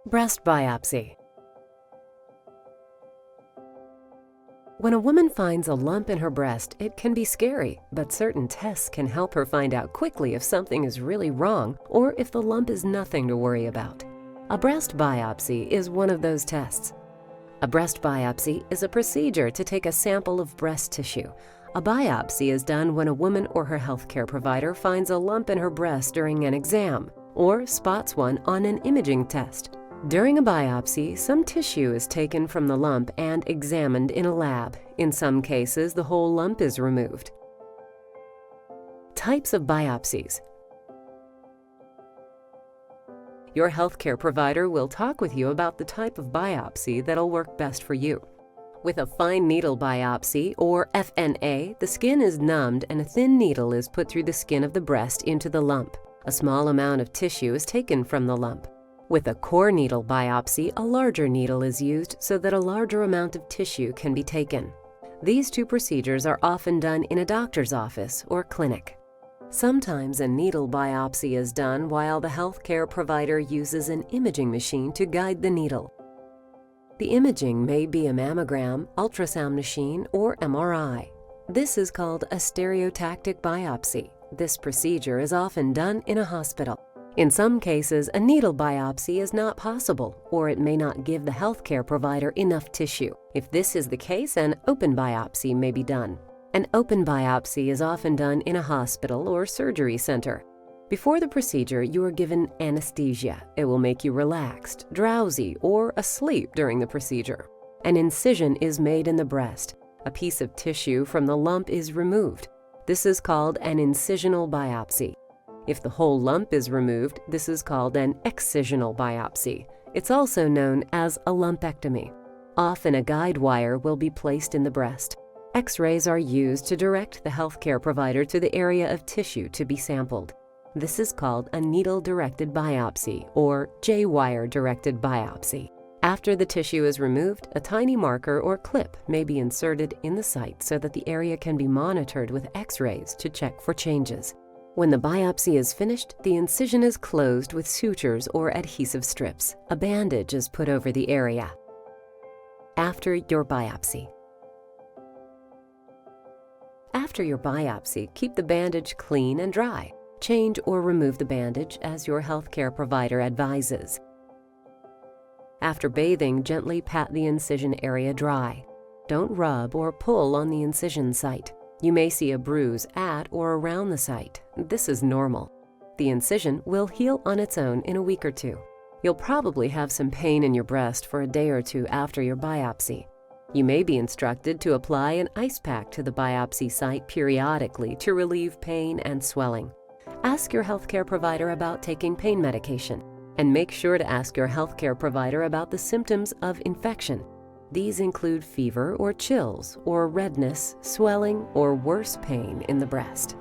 Breast biopsy. When a woman finds a lump in her breast, it can be scary, but certain tests can help her find out quickly if something is really wrong or if the lump is nothing to worry about. A breast biopsy is one of those tests. A breast biopsy is a procedure to take a sample of breast tissue. A biopsy is done when a woman or her healthcare provider finds a lump in her breast during an exam or spots one on an imaging test. During a biopsy, some tissue is taken from the lump and examined in a lab. In some cases, the whole lump is removed. Types of biopsies. Your healthcare provider will talk with you about the type of biopsy that'll work best for you. With a fine needle biopsy, or FNA, the skin is numbed and a thin needle is put through the skin of the breast into the lump. A small amount of tissue is taken from the lump. With a core needle biopsy, a larger needle is used so that a larger amount of tissue can be taken. These two procedures are often done in a doctor's office or clinic. Sometimes a needle biopsy is done while the healthcare provider uses an imaging machine to guide the needle. The imaging may be a mammogram, ultrasound machine, or MRI. This is called a stereotactic biopsy. This procedure is often done in a hospital. In some cases, a needle biopsy is not possible, or it may not give the healthcare provider enough tissue. If this is the case, an open biopsy may be done. An open biopsy is often done in a hospital or surgery center. Before the procedure, you are given anesthesia. It will make you relaxed, drowsy, or asleep during the procedure. An incision is made in the breast. A piece of tissue from the lump is removed. This is called an incisional biopsy. If the whole lump is removed, this is called an excisional biopsy. It's also known as a lumpectomy. Often a guide wire will be placed in the breast. X-rays are used to direct the healthcare provider to the area of tissue to be sampled. This is called a needle-directed biopsy or J-wire-directed biopsy. After the tissue is removed, a tiny marker or clip may be inserted in the site so that the area can be monitored with X-rays to check for changes. When the biopsy is finished, the incision is closed with sutures or adhesive strips. A bandage is put over the area. After your biopsy. After your biopsy, keep the bandage clean and dry. Change or remove the bandage as your healthcare provider advises. After bathing, gently pat the incision area dry. Don't rub or pull on the incision site. You may see a bruise at or around the site. This is normal. The incision will heal on its own in a week or two. You'll probably have some pain in your breast for a day or two after your biopsy. You may be instructed to apply an ice pack to the biopsy site periodically to relieve pain and swelling. Ask your healthcare provider about taking pain medication, and make sure to ask your healthcare provider about the symptoms of infection. These include fever or chills, or redness, swelling, or worse pain in the breast.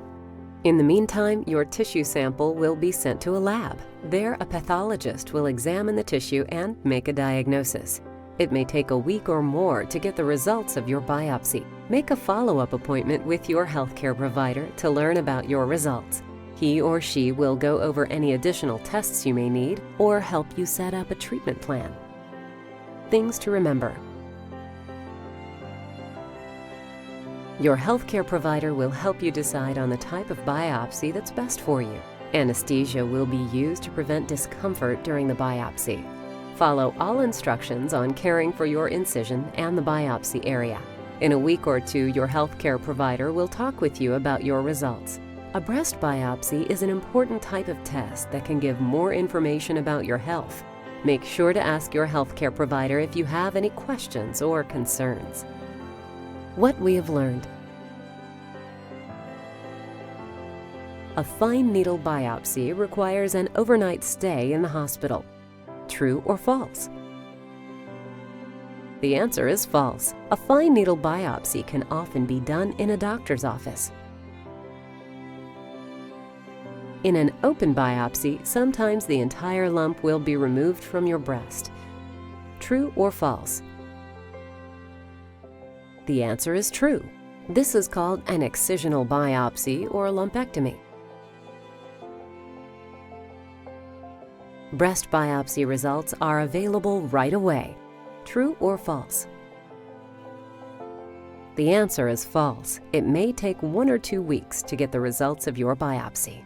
In the meantime, your tissue sample will be sent to a lab. There, a pathologist will examine the tissue and make a diagnosis. It may take a week or more to get the results of your biopsy. Make a follow-up appointment with your healthcare provider to learn about your results. He or she will go over any additional tests you may need or help you set up a treatment plan. Things to remember. Your healthcare provider will help you decide on the type of biopsy that's best for you. Anesthesia will be used to prevent discomfort during the biopsy. Follow all instructions on caring for your incision and the biopsy area. In a week or two, your healthcare provider will talk with you about your results. A breast biopsy is an important type of test that can give more information about your health. Make sure to ask your healthcare provider if you have any questions or concerns. What we have learned. A fine needle biopsy requires an overnight stay in the hospital. True or false? The answer is false. A fine needle biopsy can often be done in a doctor's office. In an open biopsy, sometimes the entire lump will be removed from your breast. True or false? The answer is true. This is called an excisional biopsy or lumpectomy. Breast biopsy results are available right away. True or false? The answer is false. It may take 1 or 2 weeks to get the results of your biopsy.